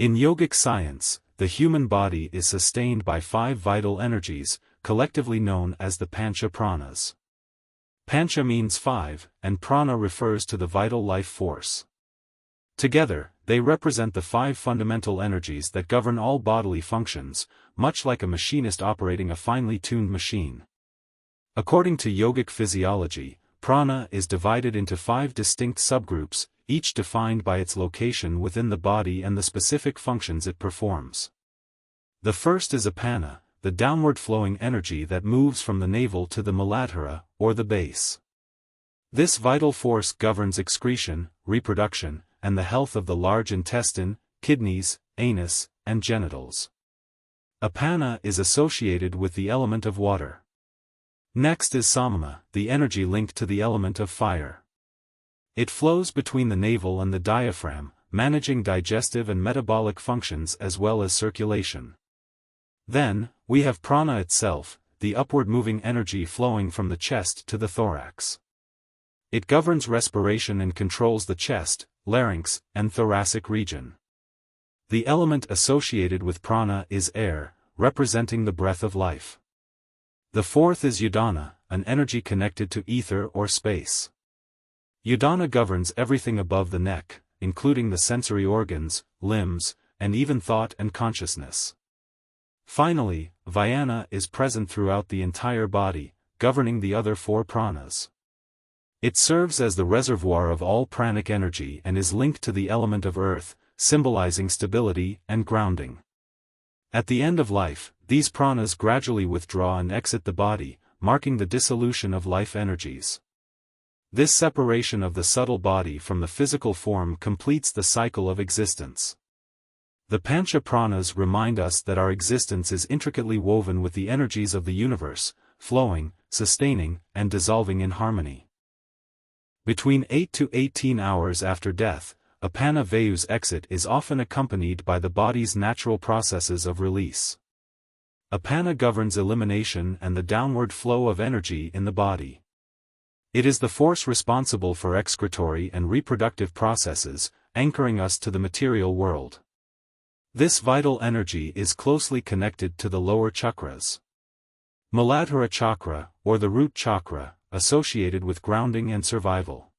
In yogic science, the human body is sustained by 5 vital energies, collectively known as the Pancha Pranas. Pancha means 5, and Prana refers to the vital life force. Together, they represent the 5 fundamental energies that govern all bodily functions, much like a machinist operating a finely tuned machine. According to yogic physiology, prana is divided into 5 distinct subgroups, each defined by its location within the body and the specific functions it performs. The first is apana, the downward flowing energy that moves from the navel to the muladhara, or the base. This vital force governs excretion, reproduction, and the health of the large intestine, kidneys, anus, and genitals. Apana is associated with the element of water. Next is samana, the energy linked to the element of fire. It flows between the navel and the diaphragm, managing digestive and metabolic functions as well as circulation. Then, we have prana itself, the upward moving energy flowing from the chest to the thorax. It governs respiration and controls the chest, larynx, and thoracic region. The element associated with prana is air, representing the breath of life. The fourth is udana, an energy connected to ether or space. Udana governs everything above the neck, including the sensory organs, limbs, and even thought and consciousness. Finally, Vyana is present throughout the entire body, governing the other 4 pranas. It serves as the reservoir of all pranic energy and is linked to the element of earth, symbolizing stability and grounding. At the end of life, these pranas gradually withdraw and exit the body, marking the dissolution of life energies. This separation of the subtle body from the physical form completes the cycle of existence. The Pancha Pranas remind us that our existence is intricately woven with the energies of the universe, flowing, sustaining, and dissolving in harmony. Between 8 to 18 hours after death, Apana Vayu's exit is often accompanied by the body's natural processes of release. Apana governs elimination and the downward flow of energy in the body. It is the force responsible for excretory and reproductive processes, anchoring us to the material world. This vital energy is closely connected to the lower chakras. Muladhara chakra, or the root chakra, associated with grounding and survival.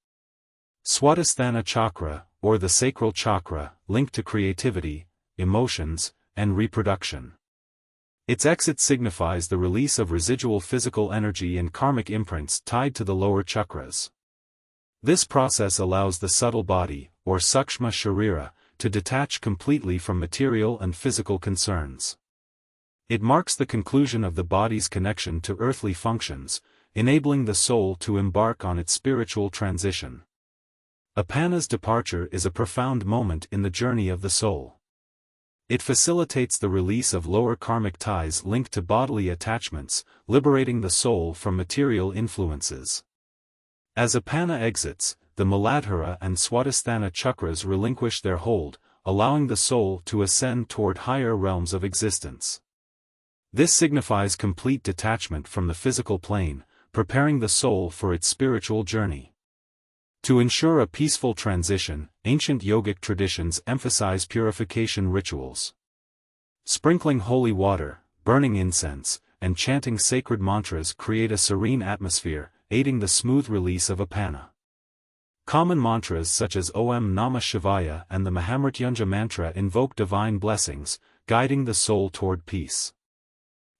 Swadhisthana chakra, or the sacral chakra, linked to creativity, emotions, and reproduction. Its exit signifies the release of residual physical energy and karmic imprints tied to the lower chakras. This process allows the subtle body, or sukshma sharira, to detach completely from material and physical concerns. It marks the conclusion of the body's connection to earthly functions, enabling the soul to embark on its spiritual transition. Apana's departure is a profound moment in the journey of the soul. It facilitates the release of lower karmic ties linked to bodily attachments, liberating the soul from material influences. As Apana exits, the Muladhara and Swadhisthana chakras relinquish their hold, allowing the soul to ascend toward higher realms of existence. This signifies complete detachment from the physical plane, preparing the soul for its spiritual journey. To ensure a peaceful transition, ancient yogic traditions emphasize purification rituals. Sprinkling holy water, burning incense, and chanting sacred mantras create a serene atmosphere, aiding the smooth release of apana. Common mantras such as Om Namah Shivaya and the Mahamrityunjaya mantra invoke divine blessings, guiding the soul toward peace.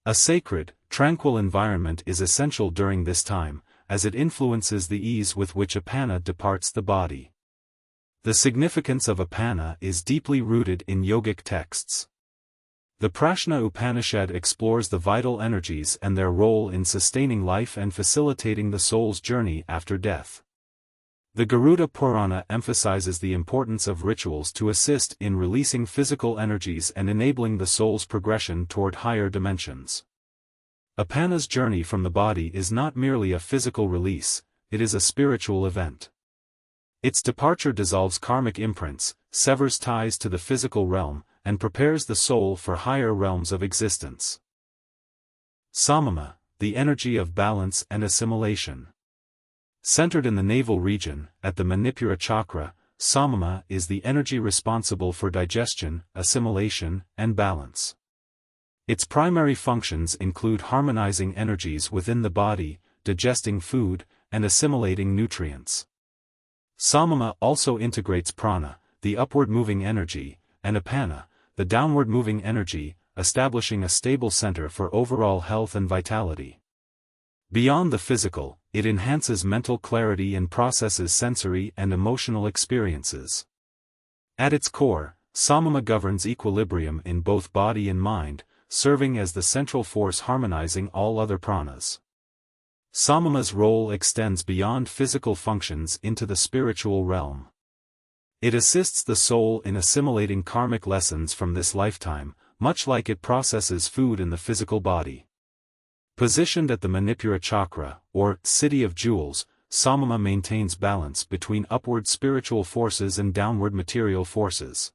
A sacred, tranquil environment is essential during this time, as it influences the ease with which apana departs the body. The significance of apana is deeply rooted in yogic texts. The Prashna Upanishad explores the vital energies and their role in sustaining life and facilitating the soul's journey after death. The Garuda Purana emphasizes the importance of rituals to assist in releasing physical energies and enabling the soul's progression toward higher dimensions. Apana's journey from the body is not merely a physical release, it is a spiritual event. Its departure dissolves karmic imprints, severs ties to the physical realm, and prepares the soul for higher realms of existence. Samana, the energy of balance and assimilation. Centered in the navel region, at the Manipura chakra, Samana is the energy responsible for digestion, assimilation, and balance. Its primary functions include harmonizing energies within the body, digesting food, and assimilating nutrients. Samana also integrates prana, the upward-moving energy, and apana, the downward-moving energy, establishing a stable center for overall health and vitality. Beyond the physical, it enhances mental clarity and processes sensory and emotional experiences. At its core, Samana governs equilibrium in both body and mind, serving as the central force harmonizing all other pranas. Samana's role extends beyond physical functions into the spiritual realm. It assists the soul in assimilating karmic lessons from this lifetime, much like it processes food in the physical body. Positioned at the Manipura chakra, or City of Jewels, Samana maintains balance between upward spiritual forces and downward material forces.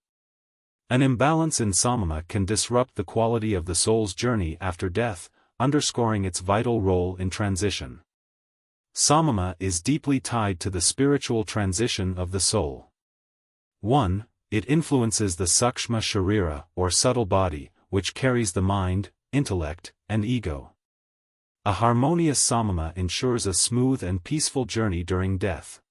An imbalance in Samana can disrupt the quality of the soul's journey after death, underscoring its vital role in transition. Samana is deeply tied to the spiritual transition of the soul. 1. It influences the Sukshma Sharira, or subtle body, which carries the mind, intellect, and ego. A harmonious samana ensures a smooth and peaceful journey during death.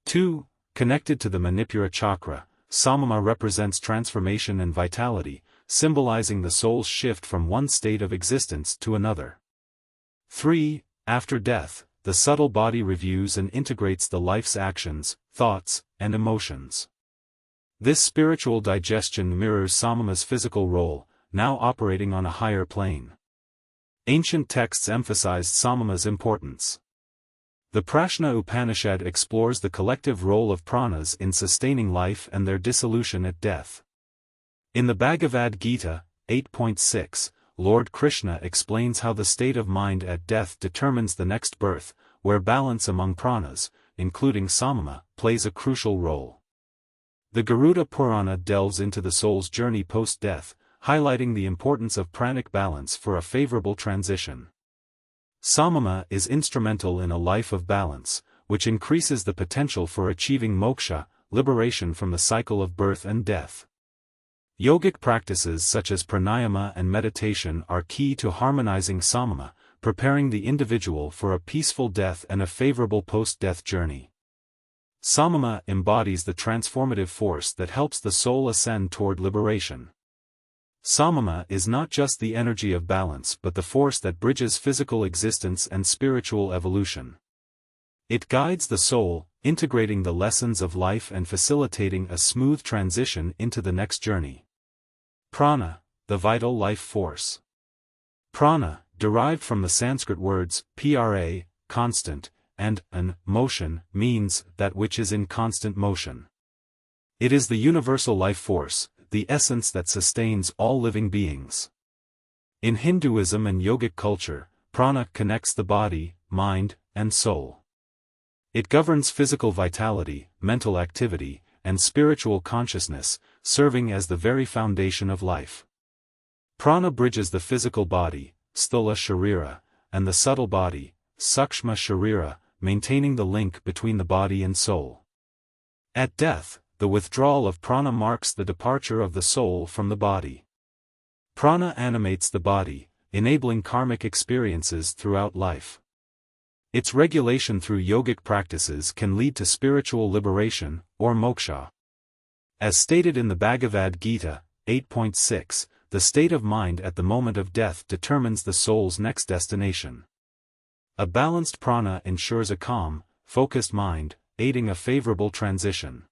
2. Connected to the Manipura chakra, samana represents transformation and vitality, symbolizing the soul's shift from one state of existence to another. 3. After death, the subtle body reviews and integrates the life's actions, thoughts, and emotions. This spiritual digestion mirrors samana's physical role, now operating on a higher plane. Ancient texts emphasized samana's importance. The Prashna Upanishad explores the collective role of pranas in sustaining life and their dissolution at death. In the Bhagavad Gita, 8.6, Lord Krishna explains how the state of mind at death determines the next birth, where balance among pranas, including samana, plays a crucial role. The Garuda Purana delves into the soul's journey post-death, highlighting the importance of pranic balance for a favorable transition. Samana is instrumental in a life of balance, which increases the potential for achieving moksha, liberation from the cycle of birth and death. Yogic practices such as pranayama and meditation are key to harmonizing samana, preparing the individual for a peaceful death and a favorable post-death journey. Samana embodies the transformative force that helps the soul ascend toward liberation. Samana is not just the energy of balance but the force that bridges physical existence and spiritual evolution. It guides the soul, integrating the lessons of life and facilitating a smooth transition into the next journey. Prana, the vital life force. Prana, derived from the Sanskrit words pra, constant, and an, motion, means that which is in constant motion. It is the universal life force, the essence that sustains all living beings. In Hinduism and yogic culture, prana connects the body, mind, and soul. It governs physical vitality, mental activity, and spiritual consciousness, serving as the very foundation of life. Prana bridges the physical body, sthula sharira, and the subtle body, sukshma sharira, maintaining the link between the body and soul. At death, the withdrawal of prana marks the departure of the soul from the body. Prana animates the body, enabling karmic experiences throughout life. Its regulation through yogic practices can lead to spiritual liberation, or moksha. As stated in the Bhagavad Gita, 8.6, the state of mind at the moment of death determines the soul's next destination. A balanced prana ensures a calm, focused mind, aiding a favorable transition.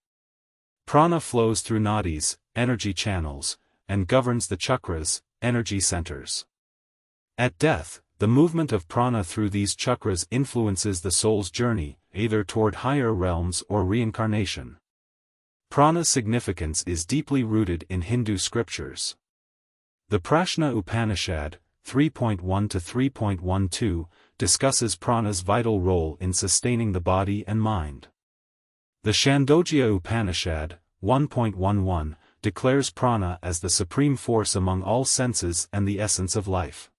Prana flows through nadis, energy channels, and governs the chakras, energy centers. At death, the movement of prana through these chakras influences the soul's journey, either toward higher realms or reincarnation. Prana's significance is deeply rooted in Hindu scriptures. The Prashna Upanishad, 3.1 to 3.12, discusses prana's vital role in sustaining the body and mind. The Chandogya Upanishad, 1.11, declares prana as the supreme force among all senses and the essence of life.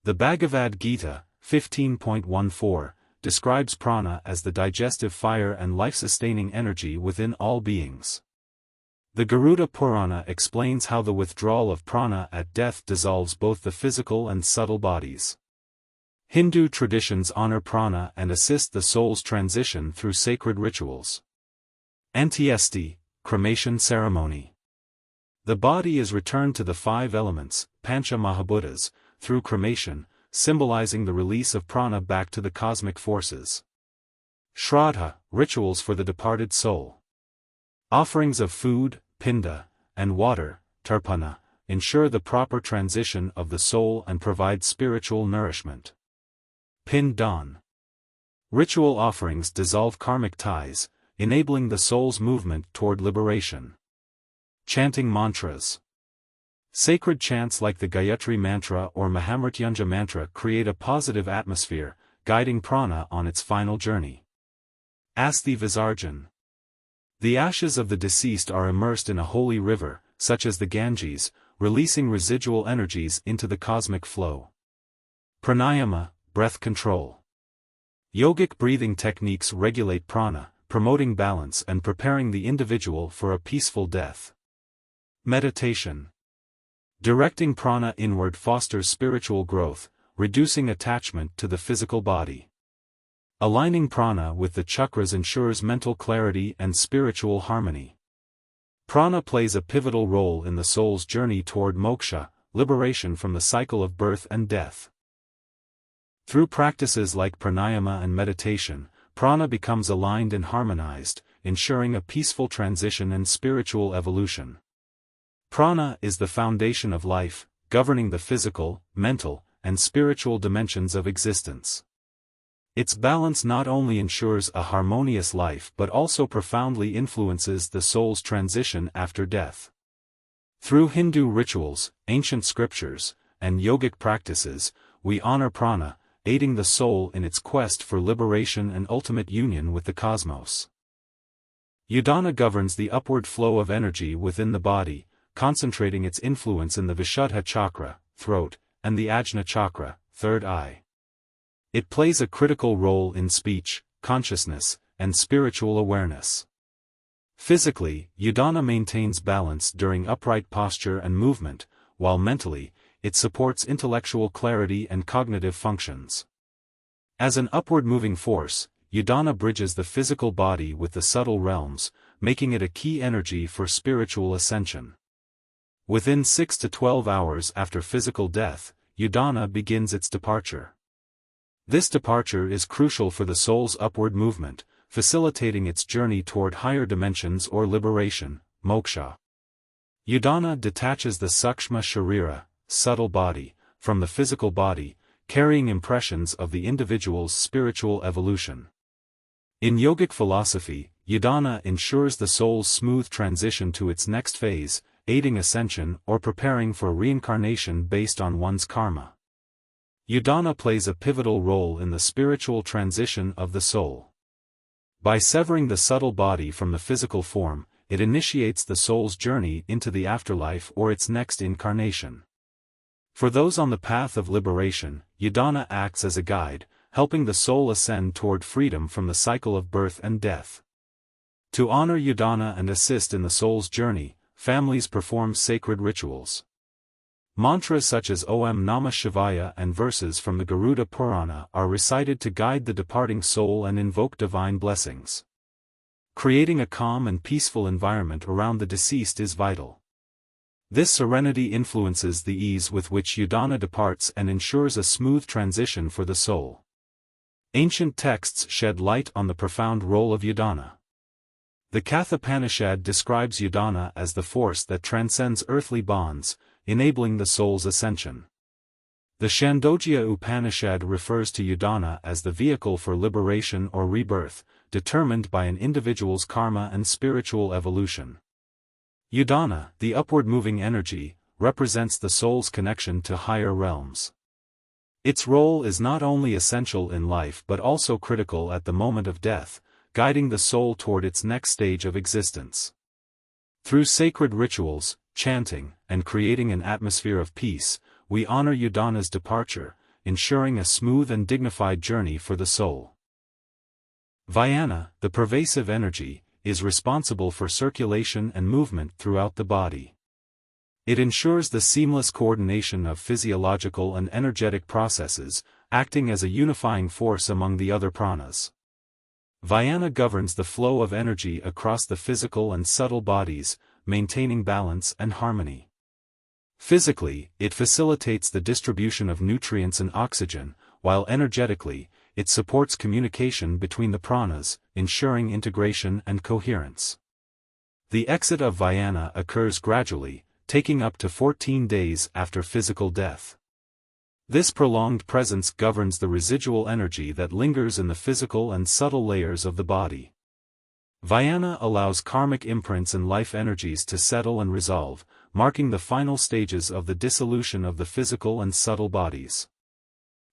The Bhagavad Gita, 15.14, describes prana as the digestive fire and life-sustaining energy within all beings. The Garuda Purana explains how the withdrawal of prana at death dissolves both the physical and subtle bodies. Hindu traditions honor prana and assist the soul's transition through sacred rituals. Antiesti, cremation ceremony. The body is returned to the five elements, Pancha Mahabhutas, through cremation, symbolizing the release of prana back to the cosmic forces. Shraddha, rituals for the departed soul. Offerings of food, pinda, and water, tarpana, ensure the proper transition of the soul and provide spiritual nourishment. Pindan. Ritual offerings dissolve karmic ties, enabling the soul's movement toward liberation. Chanting mantras. Sacred chants like the Gayatri Mantra or Mahamrityunjaya Mantra create a positive atmosphere, guiding prana on its final journey. Asthi Visarjan. The ashes of the deceased are immersed in a holy river, such as the Ganges, releasing residual energies into the cosmic flow. Pranayama, breath control. Yogic breathing techniques regulate prana, promoting balance and preparing the individual for a peaceful death. Meditation. Directing prana inward fosters spiritual growth, reducing attachment to the physical body. Aligning prana with the chakras ensures mental clarity and spiritual harmony. Prana plays a pivotal role in the soul's journey toward moksha, liberation from the cycle of birth and death. Through practices like pranayama and meditation, prana becomes aligned and harmonized, ensuring a peaceful transition and spiritual evolution. Prana is the foundation of life, governing the physical, mental, and spiritual dimensions of existence. Its balance not only ensures a harmonious life but also profoundly influences the soul's transition after death. Through Hindu rituals, ancient scriptures, and yogic practices, we honor prana, aiding the soul in its quest for liberation and ultimate union with the cosmos. Udana governs the upward flow of energy within the body, concentrating its influence in the Vishuddha chakra, throat, and the Ajna chakra, third eye. It plays a critical role in speech, consciousness, and spiritual awareness. Physically, Udana maintains balance during upright posture and movement, while mentally, it supports intellectual clarity and cognitive functions. As an upward-moving force, Udana bridges the physical body with the subtle realms, making it a key energy for spiritual ascension. Within 6 to 12 hours after physical death, Udana begins its departure. This departure is crucial for the soul's upward movement, facilitating its journey toward higher dimensions or liberation, moksha. Udana detaches the Sukshma Sharira, subtle body, from the physical body, carrying impressions of the individual's spiritual evolution. In yogic philosophy, Udana ensures the soul's smooth transition to its next phase, aiding ascension or preparing for reincarnation based on one's karma. Udana plays a pivotal role in the spiritual transition of the soul. By severing the subtle body from the physical form, it initiates the soul's journey into the afterlife or its next incarnation. For those on the path of liberation, Udana acts as a guide, helping the soul ascend toward freedom from the cycle of birth and death. To honor Udana and assist in the soul's journey, families perform sacred rituals. Mantras such as Om Namah Shivaya and verses from the Garuda Purana are recited to guide the departing soul and invoke divine blessings. Creating a calm and peaceful environment around the deceased is vital. This serenity influences the ease with which Udana departs and ensures a smooth transition for the soul. Ancient texts shed light on the profound role of Udana. The Kathopanishad describes Udana as the force that transcends earthly bonds, enabling the soul's ascension. The Chandogya Upanishad refers to Udana as the vehicle for liberation or rebirth, determined by an individual's karma and spiritual evolution. Udana, the upward-moving energy, represents the soul's connection to higher realms. Its role is not only essential in life but also critical at the moment of death, guiding the soul toward its next stage of existence. Through sacred rituals, chanting, and creating an atmosphere of peace, we honor Udana's departure, ensuring a smooth and dignified journey for the soul. Vyana, the pervasive energy, is responsible for circulation and movement throughout the body. It ensures the seamless coordination of physiological and energetic processes, acting as a unifying force among the other pranas. Vyana governs the flow of energy across the physical and subtle bodies, maintaining balance and harmony. Physically, it facilitates the distribution of nutrients and oxygen, while energetically, it supports communication between the pranas, ensuring integration and coherence. The exit of Vyana occurs gradually, taking up to 14 days after physical death. This prolonged presence governs the residual energy that lingers in the physical and subtle layers of the body. Vyana allows karmic imprints and life energies to settle and resolve, marking the final stages of the dissolution of the physical and subtle bodies.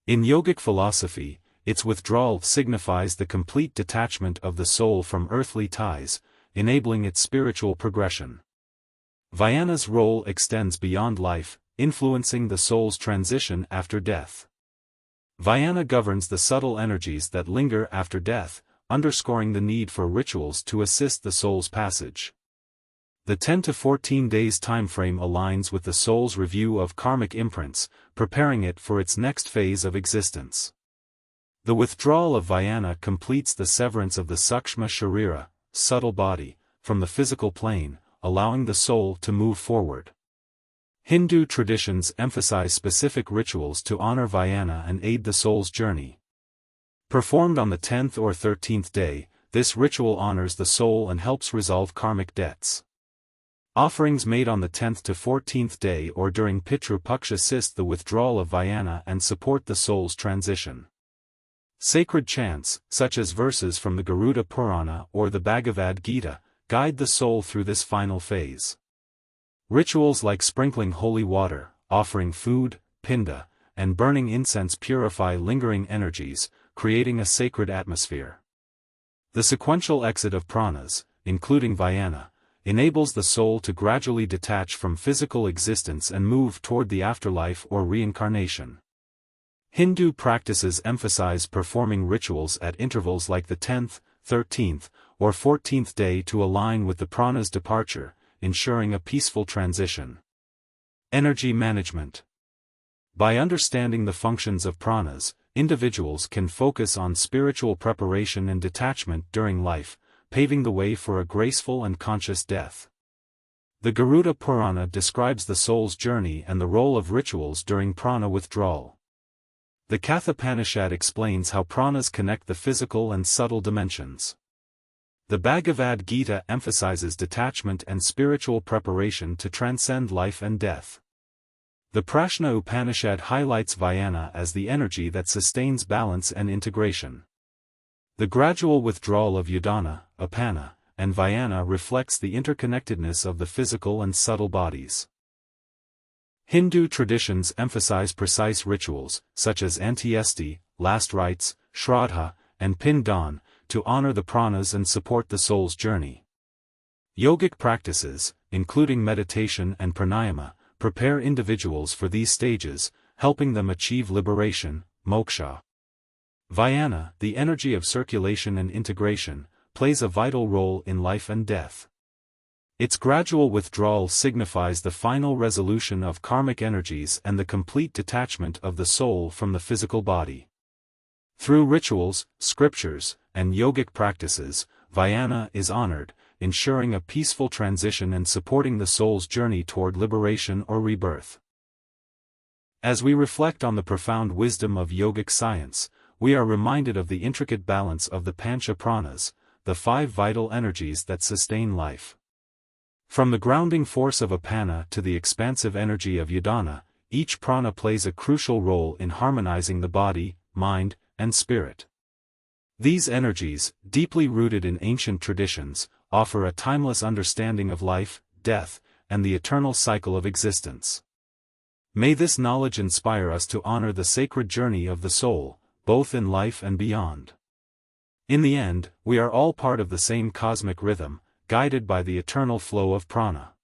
In yogic philosophy, its withdrawal signifies the complete detachment of the soul from earthly ties, enabling its spiritual progression. Vyana's role extends beyond life, influencing the soul's transition after death. Vyana governs the subtle energies that linger after death, underscoring the need for rituals to assist the soul's passage. The 10 to 14 days timeframe aligns with the soul's review of karmic imprints, preparing it for its next phase of existence. The withdrawal of Vyana completes the severance of the Sukshma Sharira, subtle body, from the physical plane, allowing the soul to move forward. Hindu traditions emphasize specific rituals to honor Vyana and aid the soul's journey. Performed on the 10th or 13th day, this ritual honors the soul and helps resolve karmic debts. Offerings made on the 10th to 14th day or during Pitru Paksha assist the withdrawal of Vyana and support the soul's transition. Sacred chants, such as verses from the Garuda Purana or the Bhagavad Gita, guide the soul through this final phase. Rituals like sprinkling holy water, offering food, pinda, and burning incense purify lingering energies, creating a sacred atmosphere. The sequential exit of pranas, including Vyana, enables the soul to gradually detach from physical existence and move toward the afterlife or reincarnation. Hindu practices emphasize performing rituals at intervals like the 10th, 13th, or 14th day to align with the prana's departure, ensuring a peaceful transition. Energy management. By understanding the functions of pranas, individuals can focus on spiritual preparation and detachment during life, paving the way for a graceful and conscious death. The Garuda Purana describes the soul's journey and the role of rituals during prana withdrawal. The Upanishad explains how pranas connect the physical and subtle dimensions. The Bhagavad Gita emphasizes detachment and spiritual preparation to transcend life and death. The Prashna Upanishad highlights Vyana as the energy that sustains balance and integration. The gradual withdrawal of Udana, Apana, and Vyana reflects the interconnectedness of the physical and subtle bodies. Hindu traditions emphasize precise rituals, such as antyesti, last rites, shraddha, and pindan, to honor the pranas and support the soul's journey. Yogic practices, including meditation and pranayama, prepare individuals for these stages, helping them achieve liberation, moksha. Vyana, the energy of circulation and integration, plays a vital role in life and death. Its gradual withdrawal signifies the final resolution of karmic energies and the complete detachment of the soul from the physical body. Through rituals, scriptures, and yogic practices, Vyana is honored, ensuring a peaceful transition and supporting the soul's journey toward liberation or rebirth. As we reflect on the profound wisdom of yogic science, we are reminded of the intricate balance of the Pancha Pranas, the 5 vital energies that sustain life. From the grounding force of Apana to the expansive energy of Udana, each prana plays a crucial role in harmonizing the body, mind, and spirit. These energies, deeply rooted in ancient traditions, offer a timeless understanding of life, death, and the eternal cycle of existence. May this knowledge inspire us to honor the sacred journey of the soul, both in life and beyond. In the end, we are all part of the same cosmic rhythm, guided by the eternal flow of prana.